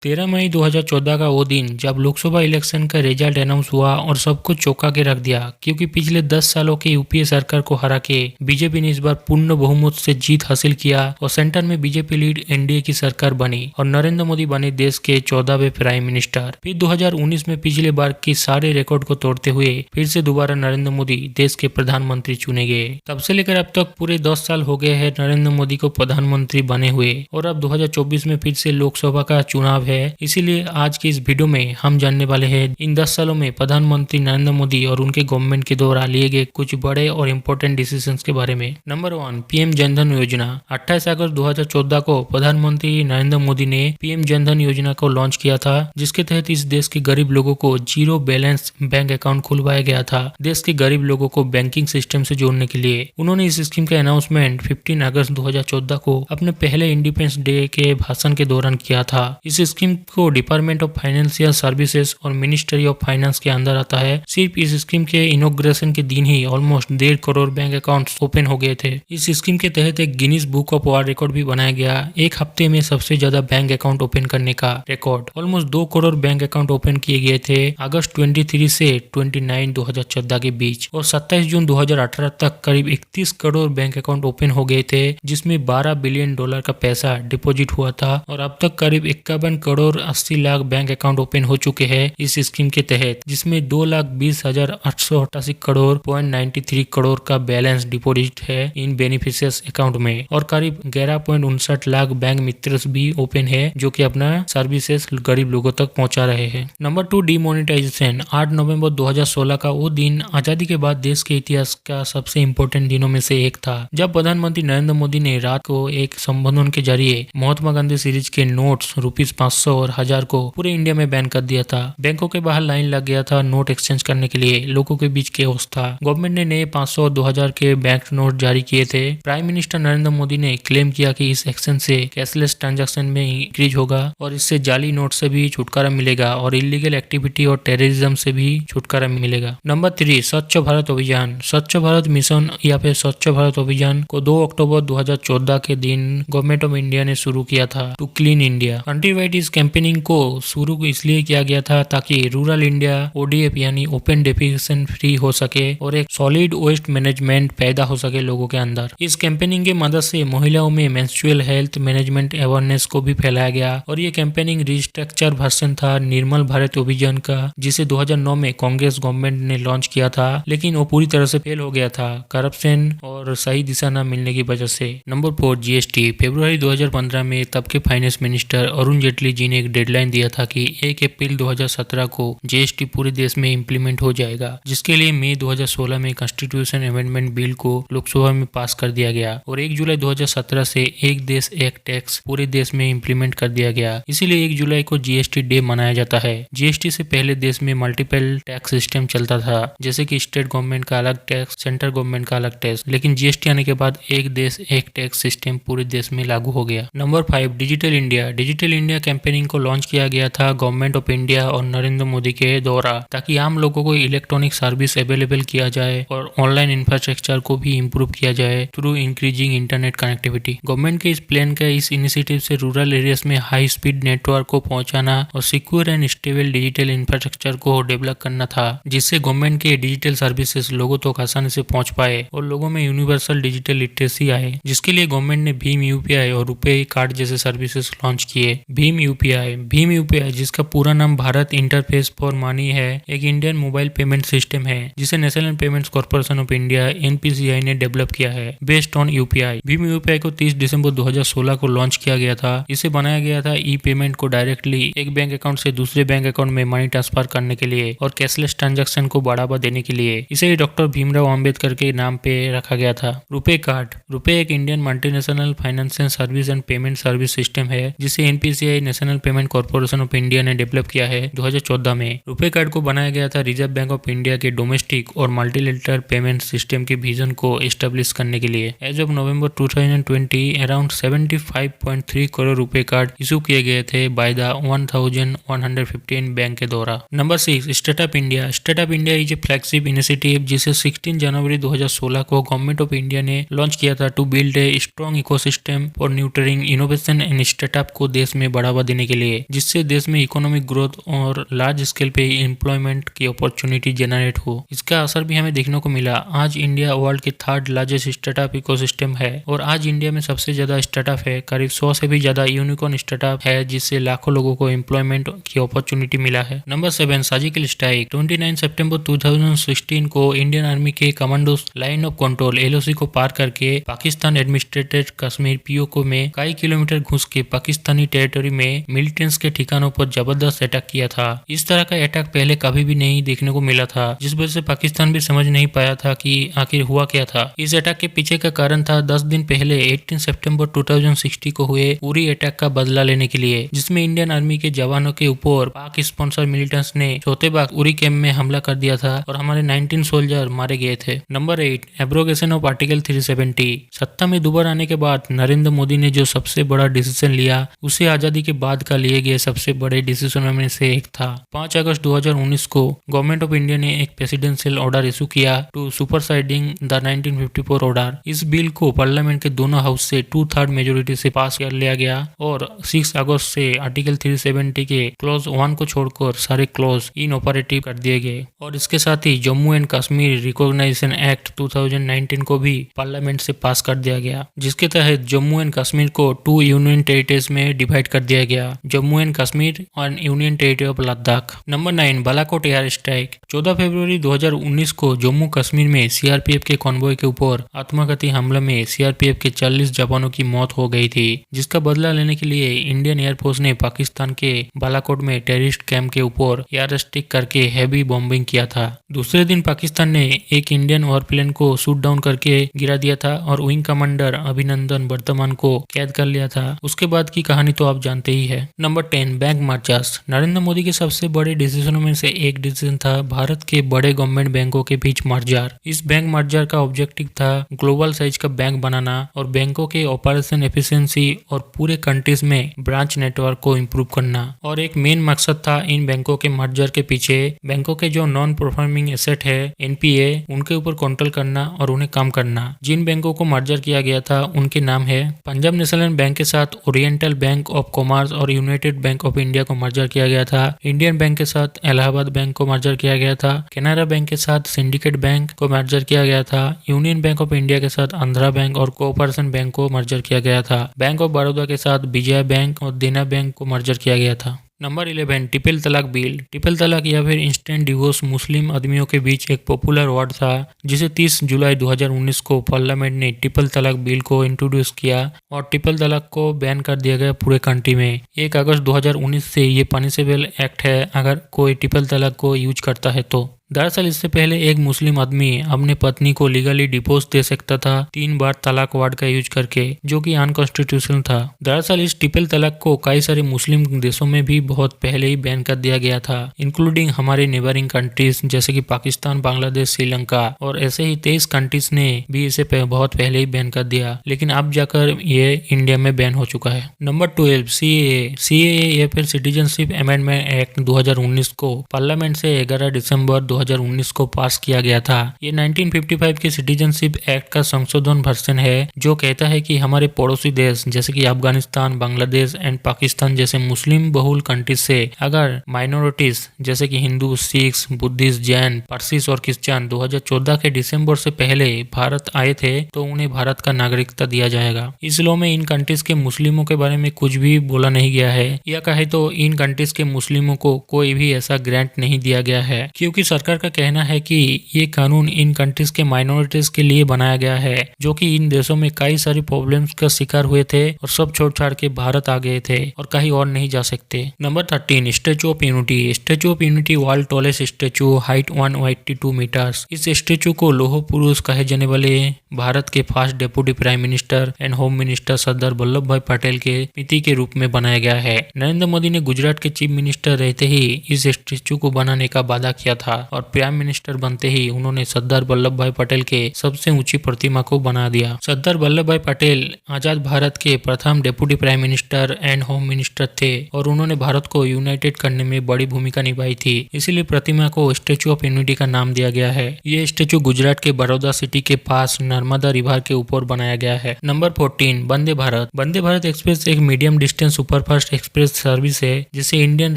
13 मई 2014 का वो दिन जब लोकसभा इलेक्शन का रिजल्ट अनाउंस हुआ और सबको चौंका के रख दिया, क्योंकि पिछले 10 सालों के यूपीए सरकार को हरा के बीजेपी ने इस बार पूर्ण बहुमत से जीत हासिल किया और सेंटर में बीजेपी लीड एनडीए की सरकार बनी और नरेंद्र मोदी बने देश के 14वें प्राइम मिनिस्टर। फिर 2019 में पिछले बार की सारे रिकॉर्ड को तोड़ते हुए फिर से दोबारा नरेंद्र मोदी देश के प्रधानमंत्री चुने गए। तब से लेकर अब तक पूरे 10 साल हो गए हैं नरेंद्र मोदी को प्रधानमंत्री बने हुए और अब 2024 में फिर से लोकसभा का चुनाव है। इसीलिए आज की इस वीडियो में हम जानने वाले हैं इन 10 सालों में प्रधानमंत्री नरेंद्र मोदी और उनके गवर्नमेंट के द्वारा लिए गए कुछ बड़े और इम्पोर्टेंट डिसीजंस के बारे में। नंबर 1, पीएम जनधन योजना। 28 अगस्त 2014 को प्रधानमंत्री नरेंद्र मोदी ने पीएम जनधन योजना को लॉन्च किया था, जिसके तहत इस देश के गरीब लोगों को जीरो बैलेंस बैंक अकाउंट खुलवाया गया था देश के गरीब लोगों को बैंकिंग सिस्टम से जोड़ने के लिए। उन्होंने इस स्कीम का अनाउंसमेंट 15 अगस्त 2014 को अपने पहले इंडिपेंडेंस डे के भाषण के दौरान किया था। इस स्कीम को डिपार्टमेंट ऑफ फाइनेंशियल सर्विसेज और मिनिस्ट्री ऑफ फाइनेंस के अंदर आता है। सिर्फ इस स्कीम के इनॉग्रेशन के दिन ही almost 1.5 crore bank accounts open हो गए थे। इस स्कीम के तहत एक Guinness book of world record भी बनाया गया, एक हफ्ते में सबसे ज्यादा बैंक अकाउंट ओपन करने का record. Almost 2 crore bank account open किए गए थे अगस्त 23 से 29 2014 के बीच और 27 जून 2018 तक करीब 31 करोड़ बैंक अकाउंट ओपन हो गए थे, जिसमें $12 बिलियन का पैसा डिपॉजिट हुआ था और अब तक करीब 51 crore 80 lakh bank account open हो चुके हैं इस स्कीम के तहत, जिसमें 2,20,888 करोड़ 93 करोड़ का बैलेंस डिपॉजिट है इन बेनिफिशियर्स अकाउंट में और करीब 11.59 लाख बैंक मित्रस भी ओपन है जो कि अपना सर्विसेज गरीब लोगों तक पहुंचा रहे हैं। Number 2, demonetisation. 8 नवंबर 2016 का वो दिन आजादी के बाद देश के इतिहास का सबसे इम्पोर्टेंट दिनों में से एक था, जब प्रधानमंत्री नरेंद्र मोदी ने रात को एक संबोधन के जरिए महात्मा गांधी सीरीज के नोट्स ₹500 और 1000 को पूरे इंडिया में बैन कर दिया था। बैंकों के बाहर लाइन लग गया था नोट एक्सचेंज करने के लिए, लोगों के बीच केओस था। गवर्नमेंट ने नए 500 और 2000 के बैंक नोट जारी किए थे। प्राइम मिनिस्टर नरेंद्र मोदी ने क्लेम किया कि इस एक्शन से कैशलेस ट्रांजैक्शन में इंक्रीज होगा और इससे जाली नोट से भी छुटकारा मिलेगा और इलीगल एक्टिविटी और टेररिज्म से भी छुटकारा मिलेगा। नंबर 3, स्वच्छ भारत अभियान। स्वच्छ भारत मिशन या फिर स्वच्छ भारत अभियान को 2 अक्टूबर 2014 के दिन गवर्नमेंट ऑफ इंडिया ने शुरू किया था to clean India. Country wide इस कैंपेनिंग को शुरू इसलिए किया गया था ताकि रूरल इंडिया ओडीएफ यानी ओपन डेफिकेशन फ्री हो सके और एक सॉलिड वेस्ट मैनेजमेंट पैदा हो सके लोगों के अंदर। इस कैंपेनिंग की मदद से महिलाओं में मेंस्ट्रुअल हेल्थ मैनेजमेंट अवेयरनेस को भी फैलाया गया और ये कैंपेनिंग रिस्ट्रक्चर वर्जन था निर्मल भारत अभियान का, जिसे 2009 में कांग्रेस गवर्नमेंट ने लॉन्च किया था, लेकिन वो पूरी तरह से फेल हो गया था करप्शन और सही दिशा न मिलने की वजह से। Number 4, GST. फरवरी 2015 में तब के फाइनेंस मिनिस्टर अरुण जेटली जी ने एक डेडलाइन दिया था कि 1 अप्रैल 2017 को जीएसटी पूरे देश में इम्प्लीमेंट हो जाएगा, जिसके लिए मई 2016 में कॉन्स्टिट्यूशन अमेंडमेंट बिल को लोकसभा में पास कर दिया गया और 1 जुलाई 2017 से एक देश एक टैक्स पूरे देश में इम्प्लीमेंट कर दिया गया। इसीलिए 1 जुलाई को जीएसटी डे मनाया जाता है। जीएसटी से पहले देश में मल्टीपल टैक्स सिस्टम चलता था, जैसे कि स्टेट गवर्नमेंट का अलग टैक्स, सेंट्रल गवर्नमेंट का अलग टैक्स, लेकिन जीएसटी आने के बाद एक देश एक टैक्स सिस्टम पूरे देश में लागू हो गया। Number 5, digital India. Digital India campaigning को लॉन्च किया गया था गवर्नमेंट ऑफ इंडिया और नरेंद्र मोदी के द्वारा, ताकि आम लोगों को इलेक्ट्रॉनिक सर्विस अवेलेबल किया जाए और ऑनलाइन इंफ्रास्ट्रक्चर को भी इम्प्रूव किया जाए through increasing internet connectivity. Government के इस प्लान का इस इनिशिएटिव से रूरल एरियाज में हाई स्पीड नेटवर्क को पहुंचाना और secure and stable digital infrastructure को डेवलप करना था, जिससे गवर्नमेंट के डिजिटल सर्विसेज लोगों तक आसानी से पहुंच पाए और लोगों में यूनिवर्सल डिजिटल लिटरेसी आए, जिसके लिए गवर्नमेंट ने भीम यूपीआई और रुपए कार्ड जैसे सर्विसेज लॉन्च किए। भीम यूपीआई जिसका पूरा नाम भारत इंटरफेस फॉर मनी है, एक इंडियन मोबाइल पेमेंट सिस्टम है जिसे national payments corporation of India NPCI ने डेवलप किया है based on UPI. Bhim UPI को 30 दिसंबर 2016 को लॉन्च किया गया था। इसे बनाया गया था ई पेमेंट को डायरेक्टली एक बैंक अकाउंट से दूसरे बैंक अकाउंट में मनी ट्रांसफर करने के लिए और कैशलेस ट्रांजैक्शन को बढ़ावा देने के लिए। इसे डॉक्टर भीमराव अंबेडकर के नाम पे रखा गया था। रुपे कार्ड। रुपे एक Indian multinational financial service and payment service system है जिसे NPCI national payment corporation of India ने डेवलप किया है 2014 में। रुपे कार्ड को बनाया गया था रिजर्व बैंक ऑफ इंडिया के डोमेस्टिक और मल्टीलेटरल पेमेंट सिस्टम के विजन को एस्टेब्लिश करने के लिए। As of November 2020 around 75.3 crore रुपए कार्ड इशू किए गए थे बाय द 1115 बैंक के द्वारा। Number 6, startup India. Startup India is a flagship initiative जिसे 16 जनवरी 2016 को गवर्नमेंट ऑफ इंडिया ने लॉन्च किया था to build a strong ecosystem for nurturing innovation and startup को देश में बढ़ावा देने के लिए, जिससे देश में इकोनॉमिक ग्रोथ और लार्ज स्केल पे एम्प्लॉयमेंट की अपॉर्चुनिटी जनरेट हो। इसका असर भी हमें देखने को मिला। आज इंडिया वर्ल्ड के थर्ड लार्जेस्ट स्टार्टअप इकोसिस्टम है और आज इंडिया में सबसे ज्यादा स्टार्टअप है, करीब 100 से भी ज्यादा यूनिकॉर्न स्टार्टअप है, जिससे लाखों लोगों को एम्प्लॉयमेंट की अपॉर्चुनिटी मिला है। Number 7, surgical strike. 29 सितंबर 2016 को इंडियन आर्मी के commandos line of control LOC को पार करके पाकिस्तान एडमिनिस्ट्रेटेड कश्मीर POK में कई किलोमीटर घुस के पाकिस्तानी टेरिटरी में मिलिटेंट्स के ठिकानों पर जबरदस्त अटैक किया था। इस तरह का अटैक पहले कभी भी नहीं देखने को मिला था, जिस वजह से पाकिस्तान भी समझ नहीं पाया था कि आखिर हुआ क्या था। इस अटैक के पीछे का कारण था 10 दिन पहले 18 सितंबर 2016 को हुए उरी अटैक का बदला लेने के लिए, जिसमें इंडियन आर्मी के जवानों के ऊपर पाक स्पॉन्सर मिलिटेंट्स ने चौथे बाग उरी कैंप में हमला कर दिया था और हमारे 19 सोल्जर मारे गए थे। Number 8, abrogation of article 370। सत्ता में दोबारा आने के बाद नरेंद्र मोदी ने जो सबसे बड़ा डिसीजन लिया, उसे आजादी के बाद का लिए गए सबसे बड़े डिसीजनों में से एक था। 5 अगस्त 2019 को गवर्नमेंट ऑफ इंडिया ने एक प्रेसिडेंशियल ऑर्डर इशू किया टू सुपरसाइडिंग द 1954 ऑर्डर। इस बिल को पार्लियामेंट के दोनों हाउस से 2/3 मेजोरिटी से पास कर लिया गया और 6 अगस्त से आर्टिकल 370 के क्लॉज 1 को छोड़कर सारे क्लॉज इन ऑपरेटिव कर दिए गए और इसके साथ ही Jammu and Kashmir reorganisation act 2019 को भी पार्लियामेंट से पास कर दिया गया, जिसके तहत जम्मू एंड कश्मीर को 2 यूनियन टेरिटरीज में डिवाइड कर दिया गया, जम्मू एंड कश्मीर और union territory of Ladakh. Number 9, Balakot air strike. 14 फरवरी 2019 को जम्मू कश्मीर में CRPF के कॉन्वॉय के ऊपर आत्मघाती हमले में CRPF के 40 जवानों की मौत हो गई थी, जिसका बदला लेने के लिए इंडियन एयरफोर्स ने पाकिस्तान के बालाकोट में टेररिस्ट कैंप के ऊपर एयर स्ट्राइक करके हैवी बॉम्बिंग किया था। दूसरे दिन पाकिस्तान ने एक इंडियन एयरप्लेन को शूट डाउन करके गिरा दिया था और विंग कमांडर अभिनंदन वर्तमान को कैद कर लिया था। उसके बाद की कहानी तो आप जानते ही है। Number 10, bank mergers. Narendra Modi के सबसे बड़े डिसीजनों में से एक डिसीजन था भारत के बड़े गवर्नमेंट बैंकों के बीच मर्जर। इस बैंक मर्जर का ऑब्जेक्टिव था ग्लोबल साइज का बैंक बनाना और बैंकों के ऑपरेशन एफिशिएंसी और पूरे कंट्रीज में ब्रांच नेटवर्क को इम्प्रूव करना। और एक मेन मकसद था इन बैंकों के मर्जर के पीछे बैंकों के जो नॉन परफॉर्मिंग एसेट है NPA, उनके ऊपर कंट्रोल करना और उन्हें कम करना। जिन बैंकों को मर्जर किया गया था उनके नाम है पंजाब नेशनल बैंक के साथ ओरिएंटल बैंक ऑफ कॉमर्स और यूनाइटेड बैंक ऑफ इंडिया को मर्जर किया गया था, इंडियन बैंक के साथ इलाहाबाद बैंक को मर्जर किया गया था, कैनरा बैंक के साथ सिंडिकेट बैंक को मर्जर किया गया था, यूनियन बैंक ऑफ इंडिया के साथ आंध्रा बैंक और कोऑपरेशन बैंक को मर्जर किया गया था, बैंक ऑफ बड़ौदा के साथ विजया बैंक और देना बैंक को मर्जर किया गया था। नंबर 11, ट्रिपल तलाक बिल। ट्रिपल तलाक या फिर इंस्टेंट डिवोर्स मुस्लिम आदमियों के बीच एक पॉपुलर वर्ड था, जिसे 30 जुलाई 2019 को पार्लियामेंट ने ट्रिपल तलाक बिल को इंट्रोड्यूस किया और ट्रिपल तलाक को बैन कर दिया गया पूरे कंट्री में। 1 अगस्त 2019 से ये पनिशेबल एक्ट है अगर कोई ट्रिपल तलाक को यूज करता है तो। दरअसल इससे पहले एक मुस्लिम आदमी अपने पत्नी को लीगली डिवोर्स दे सकता था 3 बार तलाक वर्ड का यूज करके, जो कि अनकॉन्स्टिट्यूशनल था। दरअसल इस ट्रिपल तलाक को कई सारे मुस्लिम देशों में भी बहुत पहले ही बैन कर दिया गया था, इंक्लूडिंग हमारे नेबरिंग कंट्रीज जैसे कि पाकिस्तान, बांग्लादेश, श्रीलंका और ऐसे ही 23 कंट्रीज ने भी इसे बहुत पहले ही बैन कर दिया, लेकिन अब जाकर ये इंडिया में बैन हो चुका है। नंबर 12, CAA या फिर सिटीजनशिप अमेंडमेंट एक्ट 2019 को पार्लियामेंट से 11 दिसंबर 2019 को पास किया गया था। ये 1955 के सिटीजनशिप एक्ट का संशोधन वर्जन है, जो कहता है कि हमारे पड़ोसी देश जैसे कि अफगानिस्तान, बांग्लादेश एंड पाकिस्तान जैसे मुस्लिम बहुल कंट्रीज से अगर माइनॉरिटीज जैसे कि हिंदू, सिख्स, बुद्धिस्ट, जैन, पारसीस और क्रिश्चियन 2014 के दिसंबर से पहले भारत आए थे तो उन्हें भारत का नागरिकता दिया जाएगा। इस लॉ में इन कंट्रीज के मुस्लिमों के बारे में कुछ भी बोला नहीं गया है, या कहे तो इन कंट्रीज के मुस्लिमों को कोई भी ऐसा ग्रांट नहीं दिया गया है, क्योंकि सरकार का कहना है कि ये कानून इन कंट्रीज के माइनॉरिटीज के लिए बनाया गया है, जो कि इन देशों में कई सारी प्रॉब्लम्स का शिकार हुए थे और सब छोड़ छाड़ के भारत आ गए थे और कहीं और नहीं जा सकते। नंबर 13, statue of unity. Statue of unity world tallest statue, height 182 metres. इस स्टैचू को लोह पुरुष कहे जाने वाले भारत के first deputy prime minister and home minister Sardar Vallabh bhai Patel के स्मृति के रूप में बनाया गया है। नरेंद्र मोदी ने गुजरात के चीफ मिनिस्टर रहते ही इस स्टैचू को बनाने का वादा किया था और प्राइम मिनिस्टर बनते ही उन्होंने सरदार वल्लभ भाई पटेल के सबसे ऊंची प्रतिमा को बना दिया। सरदार वल्लभ भाई पटेल आजाद भारत के प्रथम deputy prime minister and home minister थे और उन्होंने भारत को यूनाइटेड करने में बड़ी भूमिका निभाई थी। इसीलिए प्रतिमा को स्टेचू ऑफ यूनिटी का नाम दिया गया है। ये स्टेचू गुजरात के बड़ौदा सिटी के पास नर्मदा रिवर के ऊपर बनाया गया है। नंबर 14, वंदे भारत। वंदे भारत एक्सप्रेस एक medium distance superfast express service है जिसे इंडियन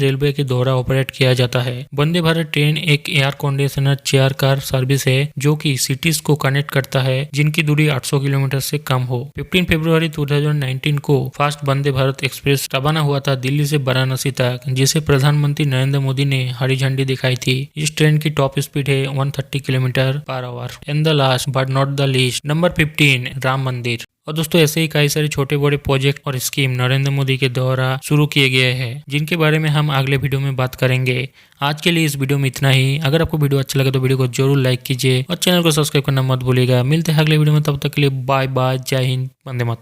रेलवे के द्वारा ऑपरेट किया जाता है। वंदे भारत ट्रेन एक air conditioner chair car service है जो कि सिटीज को कनेक्ट करता है जिनकी दूरी 800 किलोमीटर से कम हो। 15 फरवरी 2019 को फास्ट वंदे भारत एक्सप्रेस रवाना हुआ था दिल्ली से वाराणसी तक, जिसे प्रधानमंत्री नरेंद्र मोदी ने हरी झंडी दिखाई थी। इस ट्रेन की टॉप स्पीड है 130 kilometre per hour. And the last but not the least, number 15, Ram मंदिर। और दोस्तों ऐसे ही कई सारे छोटे बड़े प्रोजेक्ट और स्कीम नरेंद्र मोदी के द्वारा शुरू किए गए हैं जिनके बारे में हम अगले वीडियो में बात करेंगे। आज के लिए इस वीडियो में इतना ही। अगर आपको वीडियो अच्छा लगे तो वीडियो को जरूर लाइक कीजिए और चैनल को सब्सक्राइब करना मत भूलिएगा। मिलते हैं अगले वीडियो में, तब तक के लिए बाय बाय, जय हिंद, वंदे मातरम।